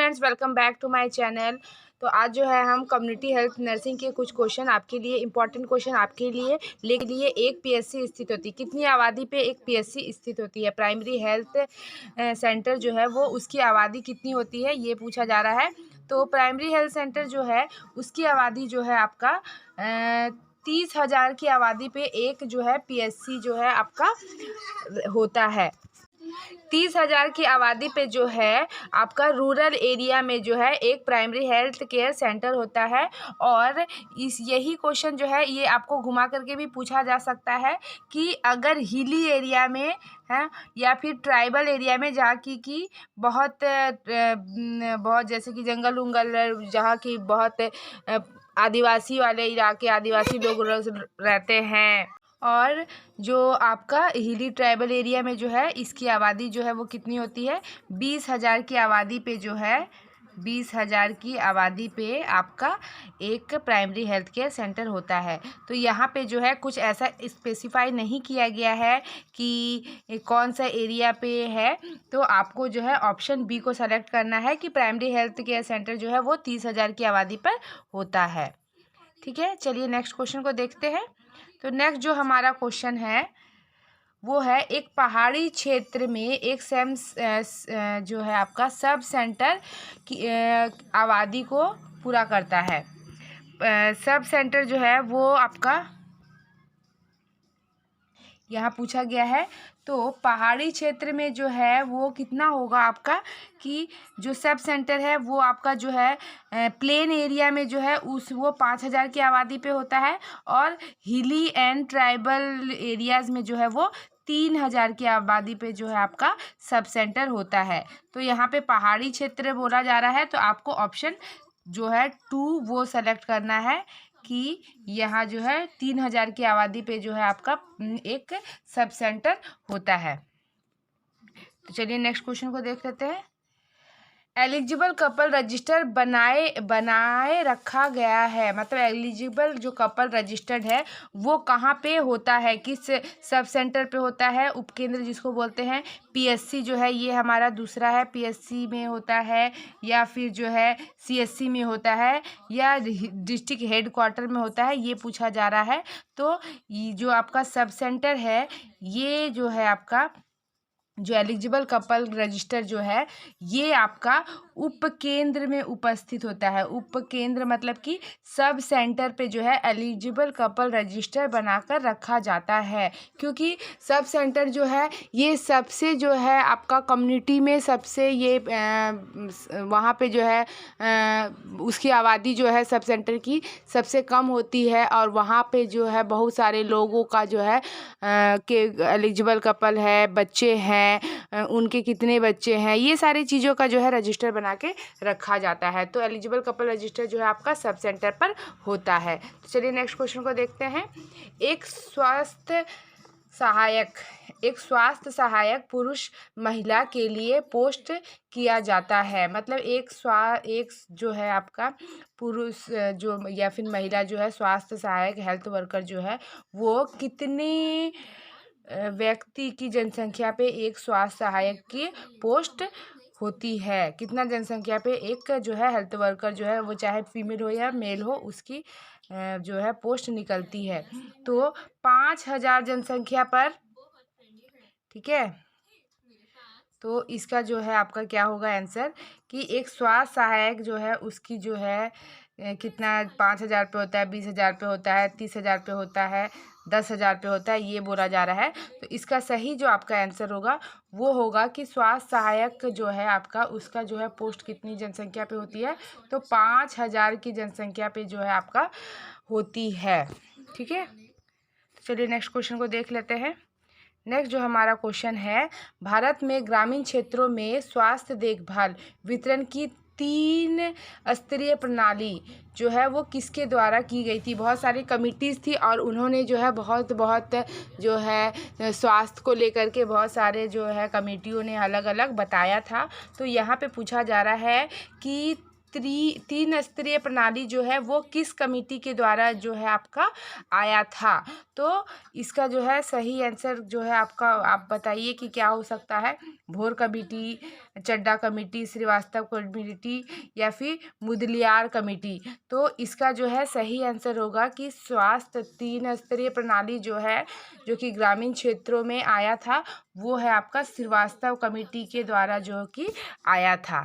Friends, welcome back to my channel. तो आज जो है हम कम्युनिटी हेल्थ नर्सिंग के कुछ क्वेश्चन आपके लिए इंपॉर्टेंट क्वेश्चन आपके लिए एक पीएससी स्थित होती है। कितनी आबादी पे एक पीएससी स्थित होती है? प्राइमरी हेल्थ सेंटर जो है वो उसकी आबादी कितनी होती है, ये पूछा जा रहा है। तो प्राइमरी हेल्थ सेंटर जो है उसकी आबादी जो है आपका 30,000 की आबादी पे एक जो है पीएससी जो है आपका होता है। 30,000 की आबादी पे जो है आपका रूरल एरिया में जो है एक प्राइमरी हेल्थ केयर सेंटर होता है। और यही क्वेश्चन जो है ये आपको घुमा करके भी पूछा जा सकता है कि अगर हिली एरिया में है या फिर ट्राइबल एरिया में जहाँ की बहुत जैसे कि जंगल उंगल, जहाँ की बहुत आदिवासी वाले इलाके, आदिवासी लोग रहते हैं, और जो आपका हिली ट्राइबल एरिया में जो है इसकी आबादी जो है वो कितनी होती है? 20,000 की आबादी पे जो है 20,000 की आबादी पे आपका एक प्राइमरी हेल्थ केयर सेंटर होता है। तो यहाँ पे जो है कुछ ऐसा स्पेसिफाई नहीं किया गया है कि कौन सा एरिया पे है। तो आपको जो है ऑप्शन बी को सेलेक्ट करना है कि प्राइमरी हेल्थ केयर सेंटर जो है वो 30,000 की आबादी पर होता है। ठीक है, चलिए नेक्स्ट क्वेश्चन को देखते हैं। तो नेक्स्ट जो हमारा क्वेश्चन है वो है, एक पहाड़ी क्षेत्र में एक जो है आपका सब सेंटर की आबादी को पूरा करता है। सब सेंटर जो है वो आपका यहाँ पूछा गया है। तो पहाड़ी क्षेत्र में जो है वो कितना होगा आपका, कि जो सब सेंटर है वो आपका जो है प्लेन एरिया में जो है वो 5,000 की आबादी पे होता है, और हिली एंड ट्राइबल एरियाज़ में जो है वो 3,000 की आबादी पे जो है आपका सब सेंटर होता है। तो यहाँ पे पहाड़ी क्षेत्र बोला जा रहा है, तो आपको ऑप्शन जो है 2 वो सेलेक्ट करना है कि यहाँ जो है 3,000 की आबादी पे जो है आपका एक सब सेंटर होता है। तो चलिए नेक्स्ट क्वेश्चन को देख लेते हैं। एलिजिबल कपल रजिस्टर बनाए रखा गया है, मतलब एलिजिबल जो कपल रजिस्टर्ड है वो कहाँ पे होता है, किस सब सेंटर पे होता है? उपकेंद्र जिसको बोलते हैं, पीएससी जो है ये हमारा दूसरा है, पीएससी में होता है, या फिर जो है सीएससी में होता है, या डिस्ट्रिक्ट हेडक्वार्टर में होता है, ये पूछा जा रहा है। तो ये जो आपका सब सेंटर है ये जो है आपका जो एलिजिबल कपल रजिस्टर जो है ये आपका उपकेंद्र में उपस्थित होता है। उपकेंद्र मतलब कि सब सेंटर पे जो है एलिजिबल कपल रजिस्टर बनाकर रखा जाता है, क्योंकि सब सेंटर जो है ये सबसे जो है आपका कम्युनिटी में सबसे ये वहाँ पे जो है उसकी आबादी जो है सब सेंटर की सबसे कम होती है, और वहाँ पे जो है बहुत सारे लोगों का जो है के एलिजिबल कपल है, बच्चे हैं, उनके कितने बच्चे हैं, ये सारी चीज़ों का जो है रजिस्टर बना के रखा जाता है। तो एलिजिबल कपल रजिस्टर जो है आपका सब सेंटर पर होता है। तो चलिए नेक्स्ट क्वेश्चन को देखते हैं। एक स्वास्थ्य सहायक पुरुष महिला के लिए पोस्ट किया जाता है, मतलब एक जो है आपका पुरुष जो या फिर महिला जो है स्वास्थ्य सहायक हेल्थ वर्कर जो है वो कितनी व्यक्ति की जनसंख्या पे एक स्वास्थ्य सहायक की पोस्ट होती है? कितना जनसंख्या पे एक जो है हेल्थ वर्कर जो है वो चाहे फीमेल हो या मेल हो उसकी जो है पोस्ट निकलती है? तो 5,000 जनसंख्या पर, ठीक है। तो इसका जो है आपका क्या होगा आंसर, कि एक स्वास्थ्य सहायक जो है उसकी जो है कितना 5,000 पे होता है, 20,000 पे होता है, 30,000 पे होता है, 10,000 पे होता है, ये बोला जा रहा है। तो इसका सही जो आपका आंसर होगा वो होगा कि स्वास्थ्य सहायक जो है आपका उसका जो है पोस्ट कितनी जनसंख्या पे होती है? तो 5,000 की जनसंख्या पे जो है आपका होती है। ठीक है, चलिए नेक्स्ट क्वेश्चन को देख लेते हैं। नेक्स्ट जो हमारा क्वेश्चन है, भारत में ग्रामीण क्षेत्रों में स्वास्थ्य देखभाल वितरण की 3 स्तरीय प्रणाली जो है वो किसके द्वारा की गई थी? बहुत सारी कमिटीज़ थी और उन्होंने जो है बहुत जो है स्वास्थ्य को लेकर के बहुत सारे जो है कमेटियों ने अलग अलग बताया था। तो यहाँ पे पूछा जा रहा है कि तीन स्तरीय प्रणाली जो है वो किस कमेटी के द्वारा जो है आपका आया था। तो इसका जो है सही आंसर जो है आपका, आप बताइए कि क्या हो सकता है। भोर कमेटी, चड्डा कमेटी, श्रीवास्तव कमेटी या फिर मुदलियार कमेटी। तो इसका जो है सही आंसर होगा कि स्वास्थ्य तीन स्तरीय प्रणाली जो है, जो कि ग्रामीण क्षेत्रों में आया था, वो है आपका श्रीवास्तव कमेटी के द्वारा जो कि आया था।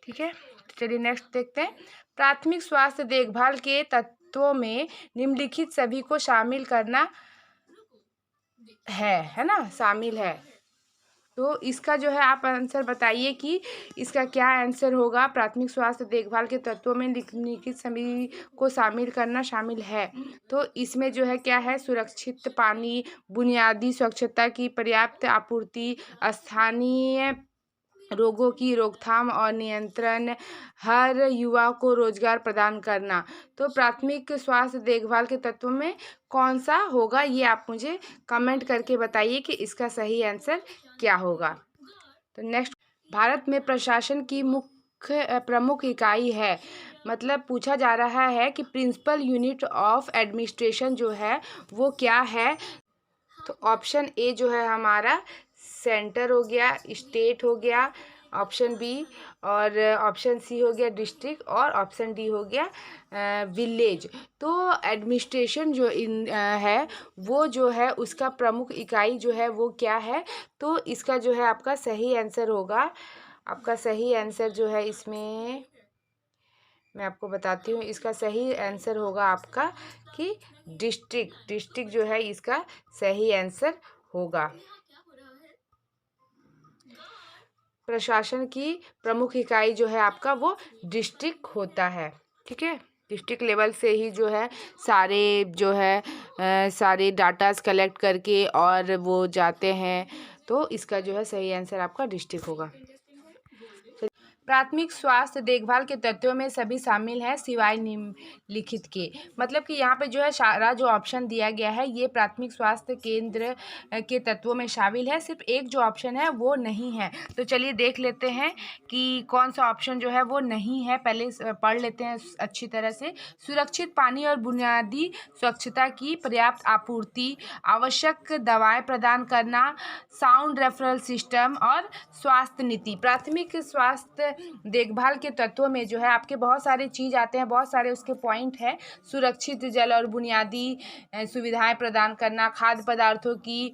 ठीक है, चलिए नेक्स्ट देखते हैं। प्राथमिक स्वास्थ्य देखभाल के तत्वों में निम्नलिखित सभी को शामिल करना है ना, शामिल है। तो इसका जो है आप आंसर बताइए कि इसका क्या आंसर होगा। प्राथमिक स्वास्थ्य देखभाल के तत्वों में निम्नलिखित सभी को शामिल करना शामिल है। तो इसमें जो है क्या है, सुरक्षित पानी, बुनियादी स्वच्छता की पर्याप्त आपूर्ति, स्थानीय रोगों की रोकथाम और नियंत्रण, हर युवा को रोजगार प्रदान करना। तो प्राथमिक स्वास्थ्य देखभाल के तत्वों में कौन सा होगा, ये आप मुझे कमेंट करके बताइए कि इसका सही आंसर क्या होगा। तो नेक्स्ट, भारत में प्रशासन की प्रमुख इकाई है, मतलब पूछा जा रहा है कि प्रिंसिपल यूनिट ऑफ एडमिनिस्ट्रेशन जो है वो क्या है। तो ऑप्शन ए जो है हमारा सेंटर हो गया, स्टेट हो गया, ऑप्शन बी, और ऑप्शन सी हो गया डिस्ट्रिक्ट, और ऑप्शन डी हो गया विलेज। तो एडमिनिस्ट्रेशन जो है वो जो है उसका प्रमुख इकाई जो है वो क्या है। तो इसका जो है आपका सही आंसर होगा, आपका सही आंसर जो है इसमें मैं आपको बताती हूँ, इसका सही आंसर होगा आपका कि डिस्ट्रिक्ट जो है इसका सही आंसर होगा। प्रशासन की प्रमुख इकाई जो है आपका वो डिस्ट्रिक्ट होता है। ठीक है, डिस्ट्रिक्ट लेवल से ही जो है सारे जो है सारे डाटास कलेक्ट करके और वो जाते हैं। तो इसका जो है सही आंसर आपका डिस्ट्रिक्ट होगा। प्राथमिक स्वास्थ्य देखभाल के तत्वों में सभी शामिल हैं सिवाय निम्नलिखित के। मतलब कि यहाँ पे जो है सारा जो ऑप्शन दिया गया है ये प्राथमिक स्वास्थ्य केंद्र के तत्वों में शामिल है, सिर्फ एक जो ऑप्शन है वो नहीं है। तो चलिए देख लेते हैं कि कौन सा ऑप्शन जो है वो नहीं है, पहले पढ़ लेते हैं अच्छी तरह से। सुरक्षित पानी और बुनियादी स्वच्छता की पर्याप्त आपूर्ति, आवश्यक दवाएं प्रदान करना, साउंड रेफरल सिस्टम और स्वास्थ्य नीति। प्राथमिक स्वास्थ्य देखभाल के तत्वों में जो है आपके बहुत सारे चीज़ आते हैं, बहुत सारे उसके पॉइंट हैं। सुरक्षित जल और बुनियादी सुविधाएं प्रदान करना, खाद्य पदार्थों की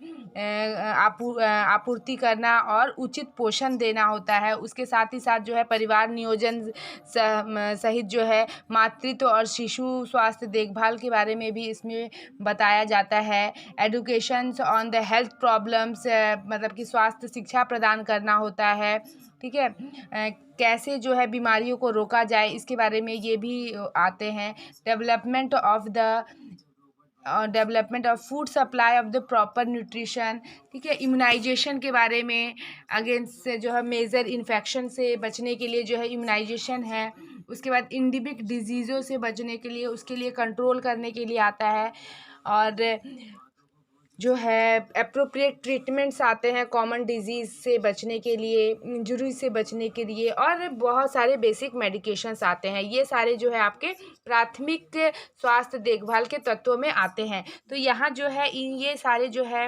आपूर्ति करना और उचित पोषण देना होता है। उसके साथ ही साथ जो है परिवार नियोजन सहित जो है मातृत्व और शिशु स्वास्थ्य देखभाल के बारे में भी इसमें बताया जाता है। Education on the health problems, मतलब कि स्वास्थ्य शिक्षा प्रदान करना होता है। ठीक है, कैसे जो है बीमारियों को रोका जाए इसके बारे में ये भी आते हैं। Development of food supply of the proper nutrition. ठीक है, इम्यूनाइजेशन के बारे में, अगेंस्ट जो है मेजर इन्फेक्शन से बचने के लिए जो है इम्यूनाइजेशन है। उसके बाद इंडिबिक डिजीज़ों से बचने के लिए, उसके लिए कंट्रोल करने के लिए आता है। और जो है अप्रोप्रिएट ट्रीटमेंट्स आते हैं कॉमन डिजीज़ से बचने के लिए, इंजरी से बचने के लिए, और बहुत सारे बेसिक मेडिकेशंस आते हैं। ये सारे जो है आपके प्राथमिक स्वास्थ्य देखभाल के तत्वों में आते हैं। तो यहाँ जो है ये सारे जो है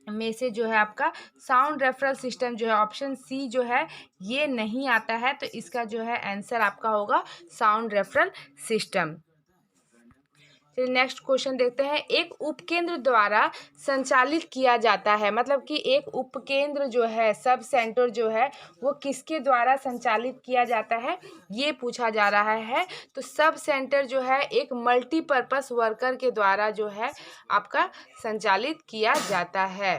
में से जो है आपका साउंड रेफरल सिस्टम जो है ऑप्शन सी जो है ये नहीं आता है। तो इसका जो है आंसर आपका होगा साउंड रेफरल सिस्टम। फिर नेक्स्ट क्वेश्चन देखते हैं। एक उपकेंद्र द्वारा संचालित किया जाता है, मतलब कि एक उपकेंद्र जो है, सब सेंटर जो है वो किसके द्वारा संचालित किया जाता है, ये पूछा जा रहा है। तो सब सेंटर जो है एक मल्टीपर्पस वर्कर के द्वारा जो है आपका संचालित किया जाता है।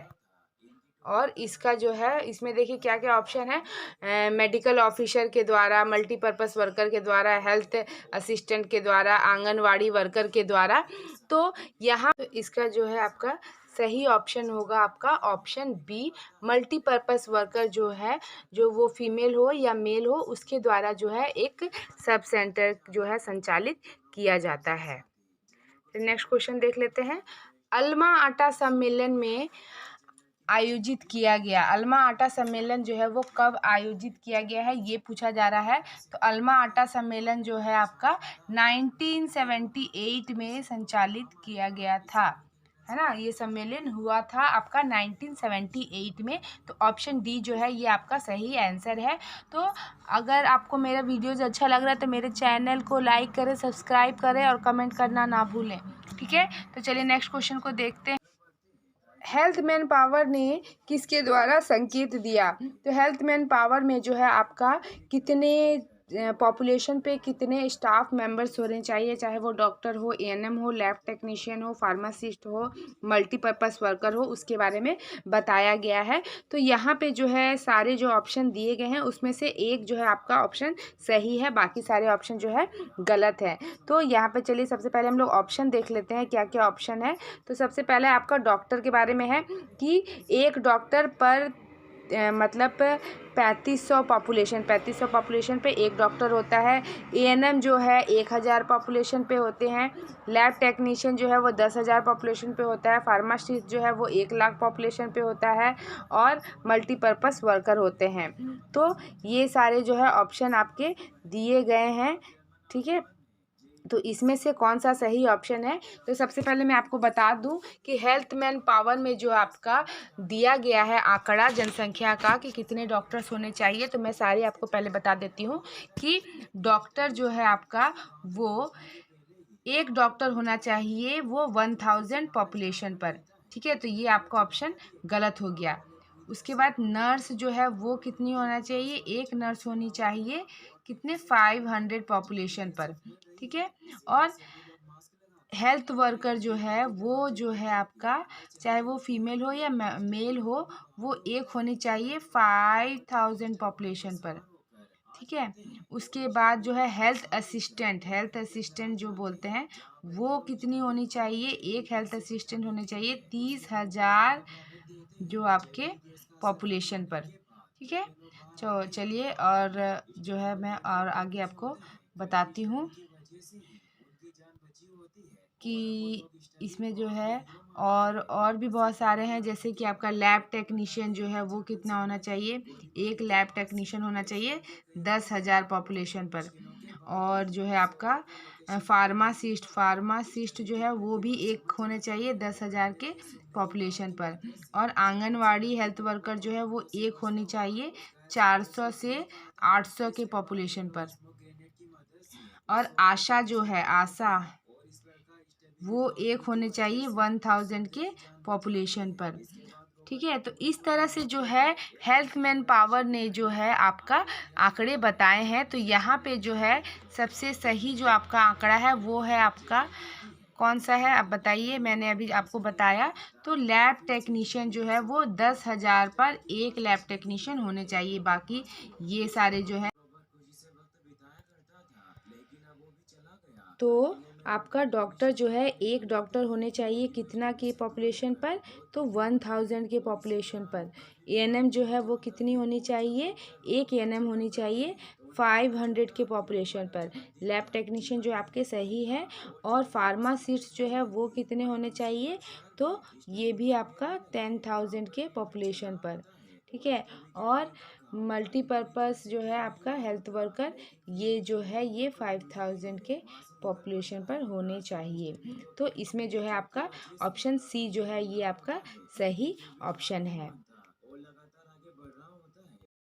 और इसका जो है इसमें देखिए क्या क्या ऑप्शन है। मेडिकल ऑफिसर के द्वारा, मल्टीपर्पस वर्कर के द्वारा, हेल्थ असिस्टेंट के द्वारा, आंगनवाड़ी वर्कर के द्वारा। तो यहाँ तो इसका जो है आपका सही ऑप्शन होगा आपका ऑप्शन बी, मल्टीपर्पस वर्कर जो है, जो वो फीमेल हो या मेल हो, उसके द्वारा जो है एक सब सेंटर जो है संचालित किया जाता है। नेक्स्ट क्वेश्चन देख लेते हैं। अल्मा आटा सम्मेलन में आयोजित किया गया? अल्मा आटा सम्मेलन जो है वो कब आयोजित किया गया है, ये पूछा जा रहा है। तो अल्मा आटा सम्मेलन जो है आपका 1978 में संचालित किया गया था, है ना। ये सम्मेलन हुआ था आपका 1978 में। तो ऑप्शन डी जो है ये आपका सही आंसर है। तो अगर आपको मेरा वीडियोज़ अच्छा लग रहा है तो मेरे चैनल को लाइक करें, सब्सक्राइब करें और कमेंट करना ना भूलें, ठीक है। तो चलिए नेक्स्ट क्वेश्चन को देखते हैं। हेल्थ मैन पावर ने किसके द्वारा संकेत दिया? तो हेल्थ मैन पावर में जो है आपका कितने पॉपुलेशन पे कितने स्टाफ मेंबर्स होने चाहिए, चाहे वो डॉक्टर हो, एएनएम हो, लैब टेक्नीशियन हो, फार्मासिस्ट हो, मल्टीपर्पज़ वर्कर हो, उसके बारे में बताया गया है। तो यहाँ पे जो है सारे जो ऑप्शन दिए गए हैं उसमें से एक जो है आपका ऑप्शन सही है, बाकी सारे ऑप्शन जो है गलत है। तो यहाँ पे चलिए सबसे पहले हम लोग ऑप्शन देख लेते हैं क्या क्या ऑप्शन है। तो सबसे पहले आपका डॉक्टर के बारे में है कि एक डॉक्टर पर मतलब 3500 पॉपुलेशन पे एक डॉक्टर होता है। एएनएम जो है 1000 पॉपुलेशन पे होते हैं। लैब टेक्नीशियन जो है वो 10,000 पॉपुलेशन पे होता है। फार्मासिस्ट जो है वो 1 लाख पॉपुलेशन पे होता है और मल्टीपर्पज़ वर्कर होते हैं। तो ये सारे जो है ऑप्शन आपके दिए गए हैं, ठीक है। तो इसमें से कौन सा सही ऑप्शन है? तो सबसे पहले मैं आपको बता दूं कि हेल्थ मैन पावर में जो आपका दिया गया है आंकड़ा जनसंख्या का कि कितने डॉक्टर्स होने चाहिए, तो मैं सारी आपको पहले बता देती हूँ कि डॉक्टर जो है आपका वो एक डॉक्टर होना चाहिए वो 1000 पॉपुलेशन पर, ठीक है। तो ये आपका ऑप्शन गलत हो गया। उसके बाद नर्स जो है वो कितनी होना चाहिए? एक नर्स होनी चाहिए कितने 500 पॉपुलेशन पर, ठीक है। और हेल्थ वर्कर जो है आपका चाहे वो फीमेल हो या मेल हो, वो एक होनी चाहिए 5000 पॉपुलेशन पर, ठीक है। उसके बाद जो है हेल्थ असिस्टेंट जो बोलते हैं वो कितनी होनी चाहिए? एक हेल्थ असिस्टेंट होने चाहिए 30,000 जो आपके पॉपुलेशन पर, ठीक है। तो चलिए और जो है मैं और आगे आपको बताती हूँ कि इसमें जो है और भी बहुत सारे हैं, जैसे कि आपका लैब टेक्नीशियन जो है वो कितना होना चाहिए? एक लैब टेक्नीशियन होना चाहिए 10,000 पॉपुलेशन पर। और जो है आपका फार्मासिस्ट जो है वो भी एक होने चाहिए 10,000 के पॉपुलेशन पर। और आंगनवाड़ी हेल्थ वर्कर जो है वो एक होनी चाहिए 400 से 800 के पॉपुलेशन पर। और आशा वो एक होने चाहिए 1000 के पॉपुलेशन पर, ठीक है। तो इस तरह से जो है हेल्थ मैन पावर ने जो है आपका आंकड़े बताए हैं। तो यहाँ पे जो है सबसे सही जो आपका आंकड़ा है वो है आपका कौन सा है आप बताइए? मैंने अभी आपको बताया। तो लैब टेक्नीशियन जो है वो 10,000 पर एक लैब टेक्नीशियन होने चाहिए, बाकी ये सारे जो है। तो आपका डॉक्टर जो है एक डॉक्टर होने चाहिए कितना की पॉपुलेशन पर? तो 1000 के पॉपुलेशन पर। एएनएम जो है वो कितनी होनी चाहिए? एक एएनएम होनी चाहिए 500 के पॉपुलेशन पर। लैब टेक्नीशियन जो आपके सही है। और फार्मासिस्ट जो है वो कितने होने चाहिए? तो ये भी आपका 10,000 के पॉपुलेशन पर, ठीक है। और मल्टीपर्पज़ जो है आपका हेल्थ वर्कर ये जो है ये 5000 के पॉपुलेशन पर होने चाहिए। तो इसमें जो है आपका ऑप्शन सी जो है ये आपका सही ऑप्शन है।